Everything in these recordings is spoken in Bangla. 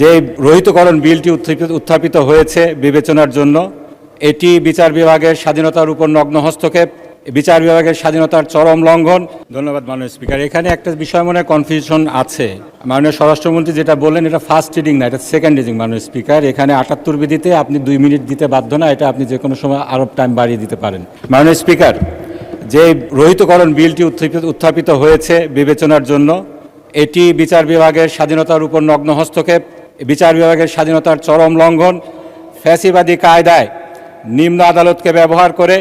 যে রহিতকরণ বিলটি উত্থাপিত হয়েছে বিবেচনার জন্য, এটি বিচার বিভাগের স্বাধীনতার উপর নগ্ন হস্তক্ষেপ, বিচার বিভাগের স্বাধীনতার চরম লঙ্ঘন। ধন্যবাদ মাননীয় স্পিকার। এখানে একটা বিষয় মনে কনফিউশন আছে। মাননীয় স্বরাষ্ট্রমন্ত্রী যেটা বললেন এটা ফার্স্ট রিডিং না, এটা সেকেন্ড রিডিং মাননীয় স্পিকার। এখানে ৭৮ বিধিতে আপনি 2 মিনিট দিতে বাধ্য না, এটা আপনি যে কোনো সময় আরও টাইম বাড়িয়ে দিতে পারেন। মাননীয় স্পিকার, যে রহিতকরণ বিলটি উত্থাপিত হয়েছে বিবেচনার জন্য, এটি বিচার বিভাগের স্বাধীনতার উপর নগ্ন হস্তক্ষেপ, বিচার বিভাগের স্বাধীনতার চরম লঙ্ঘন, ফ্যাসিবাদী কায়দায় নিম্ন আদালতকে ব্যবহার করে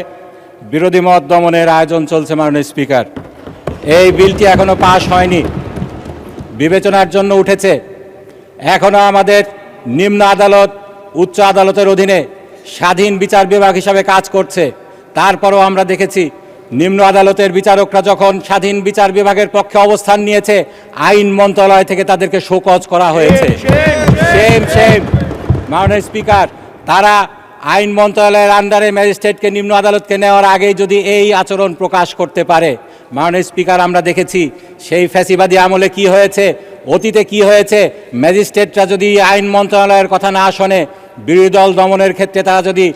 বিরোধী মত দমনের আয়োজন চলছে। মাননীয় স্পিকার, এই বিলটি এখনো পাশ হয়নি, বিবেচনার জন্য উঠেছে। এখনো আমাদের নিম্ন আদালত উচ্চ আদালতের অধীনে স্বাধীন বিচার বিভাগ হিসাবে কাজ করছে। তারপরও আমরা দেখেছি নিম্ন আদালতের বিচারকরা যখন স্বাধীন বিচার বিভাগের পক্ষে অবস্থান নিয়েছে, আইন মন্ত্রণালয় থেকে তাদেরকে শোকজ করা হয়েছে। মাননীয় স্পিকার, তারা আইন মন্ত্রণালয়ের আন্ডারে ম্যাজিস্ট্রেটকে নিম্ন আদালতকে নেওয়ার আগেই যদি এই আচরণ প্রকাশ করতে পারে, মাননীয় স্পিকার, আমরা দেখেছি সেই ফ্যাসিবাদী আমলে কি হয়েছে, অতীতে কি হয়েছে। ম্যাজিস্ট্রেটরা যদি আইন মন্ত্রণালয়ের কথা না শোনে, বিরোধী দল দমনের ক্ষেত্রে তারা যদি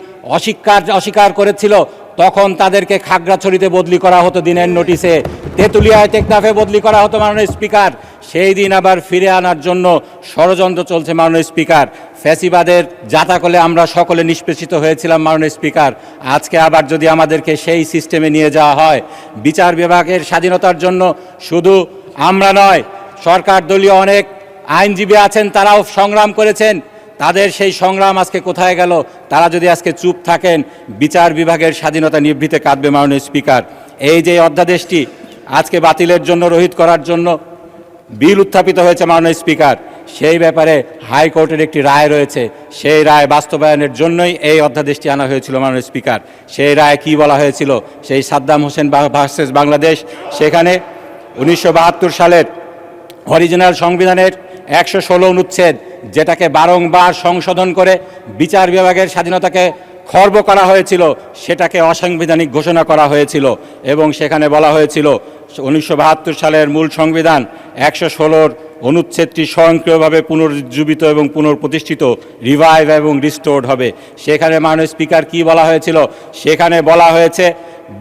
অস্বীকার করেছিল, তখন তাদেরকে খাগড়াছড়িতে বদলি করা হতো দিনের নোটিশে, তেঁতুলিয়ায় টেকনাফে বদলি করা হতো। মাননীয় স্পিকার, সেই দিন আবার ফিরে আনার জন্য ষড়যন্ত্র চলছে। মাননীয় স্পিকার, ফ্যাসিবাদের জাতাকলে আমরা সকলে নিষ্পেষিত হয়েছিলাম। মাননীয় স্পিকার, আজকে আবার যদি আমাদেরকে সেই সিস্টেমে নিয়ে যাওয়া হয়, বিচার বিভাগের স্বাধীনতার জন্য শুধু আমরা নয়, সরকার দলীয় অনেক আইনজীবী আছেন, তারাও সংগ্রাম করেছেন। তাদের সেই সংগ্রাম আজকে কোথায় গেল? তারা যদি আজকে চুপ থাকেন, বিচার বিভাগের স্বাধীনতা নিভৃতে কাঁদবে। মাননীয় স্পিকার, এই যে অধ্যাদেশটি আজকে বাতিলের জন্য, রহিত করার জন্য বিল উত্থাপিত হয়েছে মাননীয় স্পিকার, সেই ব্যাপারে হাইকোর্টের একটি রায় রয়েছে। সেই রায় বাস্তবায়নের জন্যই এই অধ্যাদেশটি আনা হয়েছিল। মাননীয় স্পিকার, সেই রায় কি বলা হয়েছিল? সেই সাদ্দাম হোসেন ভার্সেস বাংলাদেশ, সেখানে 1972 সালের অরিজিনাল সংবিধানের 116 অনুচ্ছেদ, যেটাকে বারংবার সংশোধন করে বিচার বিভাগের স্বাধীনতাকে খর্ব করা হয়েছিল, সেটাকে অসাংবিধানিক ঘোষণা করা হয়েছিল। এবং সেখানে বলা হয়েছিল 1972 সালের মূল সংবিধান 116 অনুচ্ছেদটি স্বয়ংক্রিয়ভাবে পুনরুজ্জীবিত এবং পুনঃপ্রতিষ্ঠিত, রিভাইভ এবং রিস্টোর্ড হবে। সেখানে মাননীয় স্পিকার কি বলা হয়েছিল? সেখানে বলা হয়েছে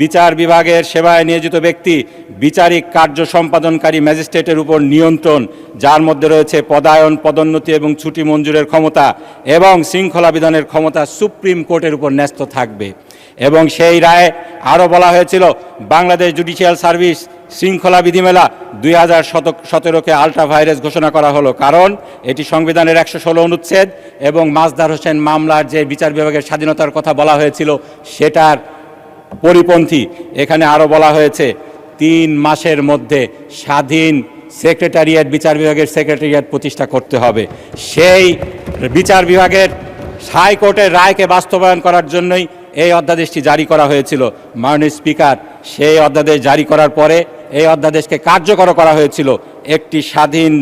বিচার বিভাগের সেবায় নিয়োজিত ব্যক্তি বিচারিক কার্য সম্পাদনকারী ম্যাজিস্ট্রেটের উপর নিয়ন্ত্রণ, যার মধ্যে রয়েছে পদায়ন, পদোন্নতি এবং ছুটি মঞ্জুরের ক্ষমতা এবং শৃঙ্খলা বিধানের ক্ষমতা সুপ্রিম কোর্টের উপর ন্যস্ত থাকবে। এবং সেই রায়ে আরও বলা হয়েছিল বাংলাদেশ জুডিশিয়াল সার্ভিস শৃঙ্খলা বিধিমেলা 2017কে আলট্রা ভাইরাস ঘোষণা করা হলো, কারণ এটি সংবিধানের 116 অনুচ্ছেদ এবং মাজদার হোসেন মামলার যে বিচার বিভাগের স্বাধীনতার কথা বলা হয়েছিল সেটার পরিপন্থী। এখানে আরও বলা হয়েছে 3 মাসের মধ্যে স্বাধীন সেক্রেটারিয়েট, বিচার বিভাগের সেক্রেটারিয়েট প্রতিষ্ঠা করতে হবে। সেই বিচার বিভাগের হাইকোর্টের রায়কে বাস্তবায়ন করার জন্যই এই অধ্যাদেশটি জারি করা হয়েছিল। মাননীয় স্পিকার, সেই অধ্যাদেশ জারি করার পরে এই অধ্যাদেশকে কার্যকর করা হয়েছিল। একটি স্বাধীন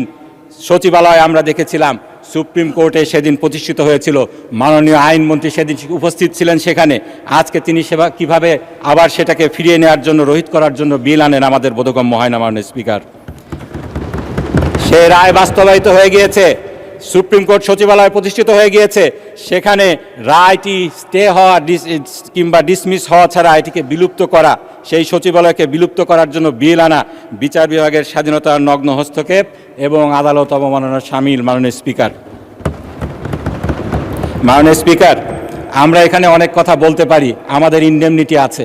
সচিবালয় আমরা দেখেছিলাম, সুপ্রিম কোর্টে সেদিন প্রতিষ্ঠিত হয়েছিল। মাননীয় আইনমন্ত্রী সেদিন উপস্থিত ছিলেন সেখানে। আজকে তিনি কিভাবে আবার সেটাকে ফিরিয়ে নেওয়ার জন্য, রহিত করার জন্য বিল আনেন, আমাদের বোধগম্য হয় না। মাননীয় স্পিকার, সেই রায় বাস্তবায়িত হয়ে গিয়েছে, সুপ্রিম কোর্ট সচিবালয় প্রতিষ্ঠিত হয়ে গিয়েছে। সেখানে রায়টি স্টে হওয়া কিংবা ডিসমিস হওয়া ছাড়া এটিকে বিলুপ্ত করা, সেই সচিবালয়কে বিলুপ্ত করার জন্য বিল আনা বিচার বিভাগের স্বাধীনতার নগ্ন হস্তক্ষেপ এবং আদালত অবমাননার শামিল। মাননীয় স্পিকার, আমরা এখানে অনেক কথা বলতে পারি, আমাদের ইনডেমনিটি আছে,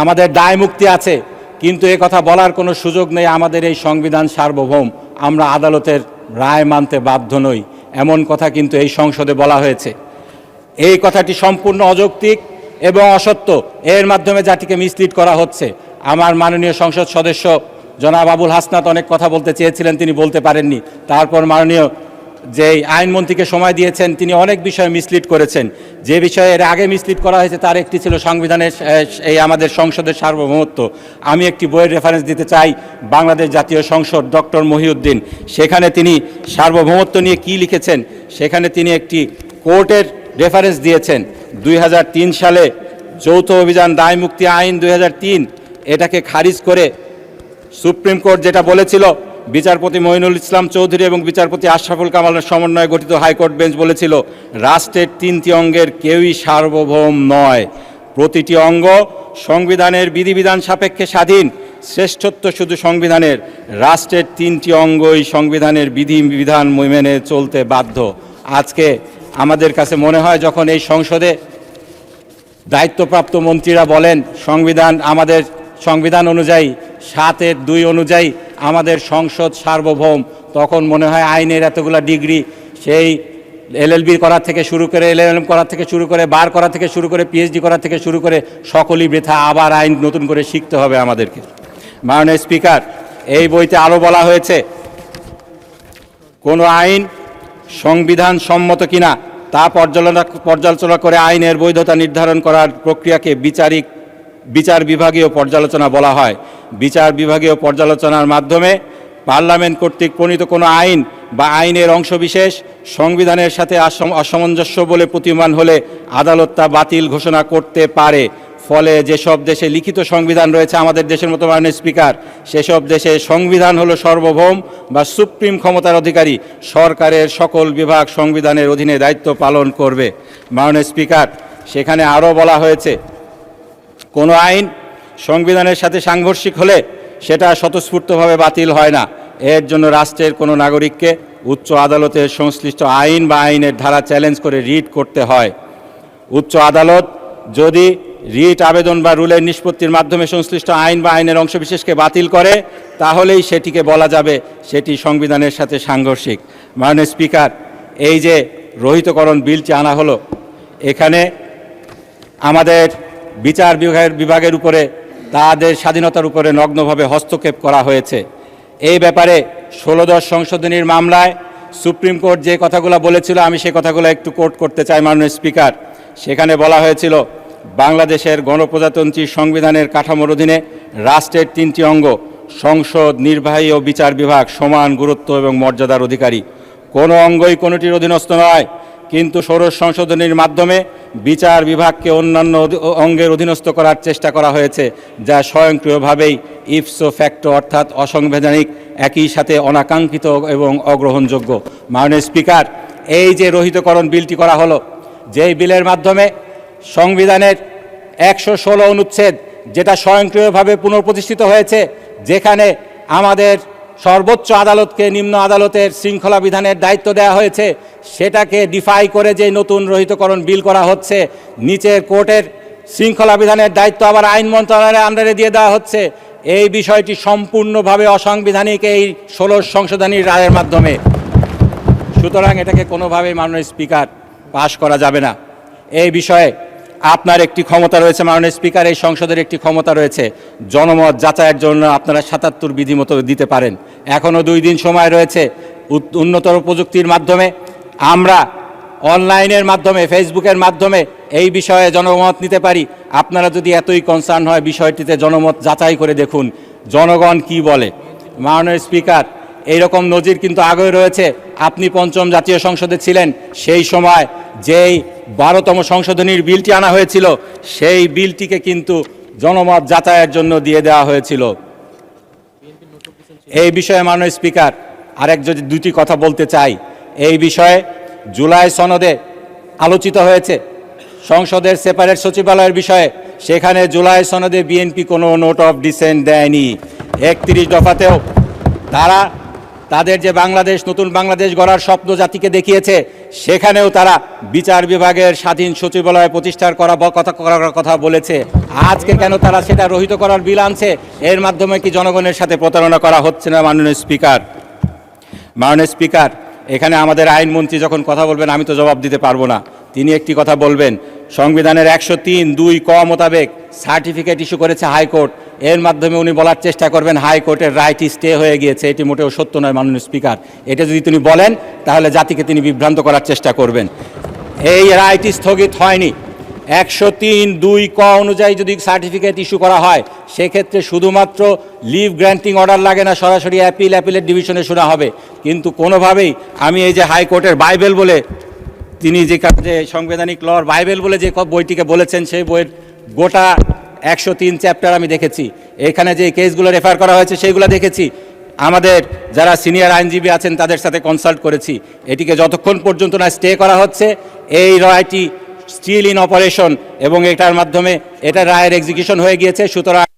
আমাদের দায় মুক্তি আছে, কিন্তু এ কথা বলার কোনো সুযোগ নেই। আমাদের এই সংবিধান সার্বভৌম, আমরা আদালতের রায় মানতে বাধ্য নই, এমন কথা কিন্তু এই সংসদে বলা হয়েছে। এই কথাটি সম্পূর্ণ অযৌক্তিক এবং অসত্য। এর মাধ্যমে জাতিকে মিসলিড করা হচ্ছে। আমার মাননীয় সংসদ সদস্য জনাব আবুল হাসনাত অনেক কথা বলতে চেয়েছিলেন, তিনি বলতে পারেননি। তারপর মাননীয় যে আইনমন্ত্রীকে সময় দিয়েছেন, তিনি অনেক বিষয়ে মিসলিড করেছেন। যে বিষয়ে এর আগে মিসলিড করা হয়েছে তার একটি ছিল সংবিধানের এই আমাদের সংসদের সার্বভৌমত্ব। আমি একটি বইয়ের রেফারেন্স দিতে চাই, বাংলাদেশ জাতীয় সংসদ, ডক্টর মহিউদ্দিন। সেখানে তিনি সার্বভৌমত্ব নিয়ে কি লিখেছেন, সেখানে তিনি একটি কোর্টের রেফারেন্স দিয়েছেন। 2003 সালে যৌথ অভিযান দায় মুক্তি আইন 2003, এটাকে খারিজ করে সুপ্রিম কোর্ট যেটা বলেছিল, বিচারপতি মঈনুল ইসলাম চৌধুরী এবং বিচারপতি আশরাফুল কামালের সমন্বয়ে গঠিত হাইকোর্ট বেঞ্চ বলেছিল, রাষ্ট্রের 3টি অঙ্গের কেউই সার্বভৌম নয়, প্রতিটি অঙ্গ সংবিধানের বিধিবিধান সাপেক্ষে স্বাধীন, শ্রেষ্ঠত্ব শুধু সংবিধানের, রাষ্ট্রের 3টি অঙ্গই সংবিধানের বিধিবিধান মেনে চলতে বাধ্য। আজকে আমাদের কাছে মনে হয় যখন এই সংসদে দায়িত্বপ্রাপ্ত মন্ত্রীরা বলেন আমাদের সংবিধান অনুযায়ী 7(2) অনুযায়ী আমাদের সংসদ সার্বভৌম, তখন মনে হয় আইনের এতগুলা ডিগ্রি, সেই LLB করা থেকে শুরু করে LLM করা থেকে শুরু করে বার করা থেকে শুরু করে PhD করা থেকে শুরু করে সকলই বৃথা, আবার আইন নতুন করে শিখতে হবে আমাদেরকে। মাননীয় স্পিকার, এই বইতে আরও বলা হয়েছে কোনো আইন সংবিধান সম্মত কিনা তা পর্যালোচনা করে আইনের বৈধতা নির্ধারণ করার প্রক্রিয়াকে বিচার বিভাগীয় পর্যালোচনা বলা হয়। বিচার বিভাগীয় পর্যালোচনার মাধ্যমে পার্লামেন্ট কর্তৃক প্রণীত কোনো আইন বা আইনের অংশবিশেষ সংবিধানের সাথে অসামঞ্জস্য বলে প্রতীয়মান হলে আদালত তা বাতিল ঘোষণা করতে পারে। ফলে যেসব দেশে লিখিত সংবিধান রয়েছে আমাদের দেশের মতো, মাননীয় স্পিকার, সেসব দেশে সংবিধান হলো সর্বভৌম বা সুপ্রিম ক্ষমতার অধিকারী, সরকারের সকল বিভাগ সংবিধানের অধীনে দায়িত্ব পালন করবে। মাননীয় স্পিকার, সেখানে আরও বলা হয়েছে কোনো আইন সংবিধানের সাথে সাংঘর্ষিক হলে সেটা স্বতঃস্ফূর্তভাবে বাতিল হয় না, এর জন্য রাষ্ট্রের কোনো নাগরিককে উচ্চ আদালতের সংশ্লিষ্ট আইন বা আইনের ধারা চ্যালেঞ্জ করে রিট করতে হয়। উচ্চ আদালত যদি রিট আবেদন বা রুলের নিষ্পত্তির মাধ্যমে সংশ্লিষ্ট আইন বা আইনের অংশবিশেষকে বাতিল করে, তাহলেই সেটিকে বলা যাবে সেটি সংবিধানের সাথে সাংঘর্ষিক। মাননীয় স্পিকার, এই যে রহিতকরণ বিলটি আনা হলো, এখানে আমাদের বিচার বিভাগের উপরে, তাদের স্বাধীনতার উপরে নগ্নভাবে হস্তক্ষেপ করা হয়েছে। এই ব্যাপারে 16 সংশোধনীর মামলায় সুপ্রিম কোর্ট যে কথাগুলো বলেছিল, আমি সে কথাগুলো একটু কোট করতে চাই। মাননীয় স্পিকার, সেখানে বলা হয়েছিল বাংলাদেশের গণপ্রজাতন্ত্রী সংবিধানের কাঠামোর অধীনে রাষ্ট্রের 3টি অঙ্গ সংসদ, নির্বাহী ও বিচার বিভাগ সমান গুরুত্ব এবং মর্যাদার অধিকারী। কোনো অঙ্গই কোনোটির অধীনস্থ নয়, কিন্তু 16 সংশোধনীর মাধ্যমে বিচার বিভাগকে অন্যান্য অঙ্গের অধীনস্থ করার চেষ্টা করা হয়েছে, যা স্বয়ংক্রিয়ভাবেই ইপসো ফ্যাক্টো অর্থাৎ অসাংবিধানিক, একই সাথে অনাকাঙ্ক্ষিত এবং অগ্রহণযোগ্য। মাননীয় স্পিকার, এই যে রহিতকরণ বিলটি করা হলো, যেই বিলের মাধ্যমে সংবিধানের 116 অনুচ্ছেদ, যেটা স্বয়ংক্রিয়ভাবে পুনঃপ্রতিষ্ঠিত হয়েছে, যেখানে আমাদের সর্বোচ্চ আদালতকে নিম্ন আদালতের শৃঙ্খলা বিধানের দায়িত্ব দেওয়া হয়েছে, সেটাকে ডিফাই করে যে নতুন রহিতকরণ বিল করা হচ্ছে, নিচের কোর্টের শৃঙ্খলা বিধানের দায়িত্ব আবার আইন মন্ত্রণালয়ের আন্ডারে দিয়ে দেওয়া হচ্ছে, এই বিষয়টি সম্পূর্ণভাবে অসাংবিধানিক এই 16 সংশোধনীর রায়ের মাধ্যমে। সুতরাং এটাকে কোনোভাবেই মাননীয় স্পিকার পাশ করা যাবে না। এই বিষয়ে আপনার একটি ক্ষমতা রয়েছে মাননীয় স্পিকার, এই সংসদের একটি ক্ষমতা রয়েছে, জনমত যাচাইয়ের জন্য আপনারা 77 বিধি মতো দিতে পারেন। এখনও 2 দিন সময় রয়েছে। উন্নতর প্রযুক্তির মাধ্যমে আমরা অনলাইনের মাধ্যমে, ফেসবুকের মাধ্যমে এই বিষয়ে জনমত নিতে পারি। আপনারা যদি এতই কনসার্ন হয়, বিষয়টিতে জনমত যাচাই করে দেখুন জনগণ কি বলে। মাননীয় স্পিকার, এইরকম নজির কিন্তু আগেও রয়েছে। আপনি 5ম জাতীয় সংসদে ছিলেন, সেই সময় যেই 12তম সংশোধনীর বিলটি আনা হয়েছিল, সেই বিলটিকে কিন্তু জনমত যাচাইয়ের জন্য দিয়ে দেওয়া হয়েছিল। এই বিষয়ে মাননীয় স্পিকার আরেক যদি 2টি কথা বলতে চাই। এই বিষয়ে জুলাই সনদে আলোচিত হয়েছে সংসদের সেপারেট সচিবালয়ের বিষয়ে, সেখানে জুলাই সনদে বিএনপি কোনো নোট অফ ডিসেন্ট দেয়নি। 31 দফাতেও তারা তাদের যে বাংলাদেশ, নতুন বাংলাদেশ গড়ার স্বপ্ন জাতিকে দেখিয়েছে, সেখানেও তারা বিচার বিভাগের স্বাধীন সচিবালয় প্রতিষ্ঠার করার কথা বলেছে। আজকে কেন তারা সেটা রহিত করার বিল আনছে? এর মাধ্যমে কি জনগণের সাথে প্রতারণা করা হচ্ছে না? মাননীয় স্পিকার, এখানে আমাদের আইনমন্ত্রী যখন কথা বলবেন, আমি তো জবাব দিতে পারবো না। তিনি একটি কথা বলবেন, সংবিধানের 103(2) ক মোতাবেক সার্টিফিকেট ইস্যু করেছে হাইকোর্ট, এর মাধ্যমে উনি বলার চেষ্টা করবেন হাইকোর্টের রাইট স্টে হয়ে গিয়েছে। এটি মোটেও সত্য নয় মাননীয় স্পিকার। এটা যদি তিনি বলেন, তাহলে জাতিকে তিনি বিভ্রান্ত করার চেষ্টা করবেন। এই রাইট স্থগিত হয়নি। 103(2) ক অনুযায়ী যদি সার্টিফিকেট ইস্যু করা হয়, সেক্ষেত্রে শুধুমাত্র লিভ গ্র্যান্টিং অর্ডার লাগে না, সরাসরি অ্যাপিলেট ডিভিশনে শোনা হবে। কিন্তু কোনোভাবেই আমি এই যে হাইকোর্টের বাইবেল বলে তিনি যে সাংবিধানিক লর বাইবেল বলে যে বইটিকে বলেছেন, সেই বইয়ের গোটা 103 চ্যাপ্টার আমি দেখেছি। এখানে যে কেসগুলো রেফার করা হয়েছে সেইগুলো দেখেছি। আমাদের যারা সিনিয়র আইনজীবী আছেন তাদের সাথে কনসাল্ট করেছি, এটিকে যতক্ষণ পর্যন্ত না স্টে করা হচ্ছে এই রায়টি স্টিল ইন অপারেশন এবং এটার মাধ্যমে এটা রায়ের এক্সিকিউশন হয়ে গিয়েছে। সুতরাং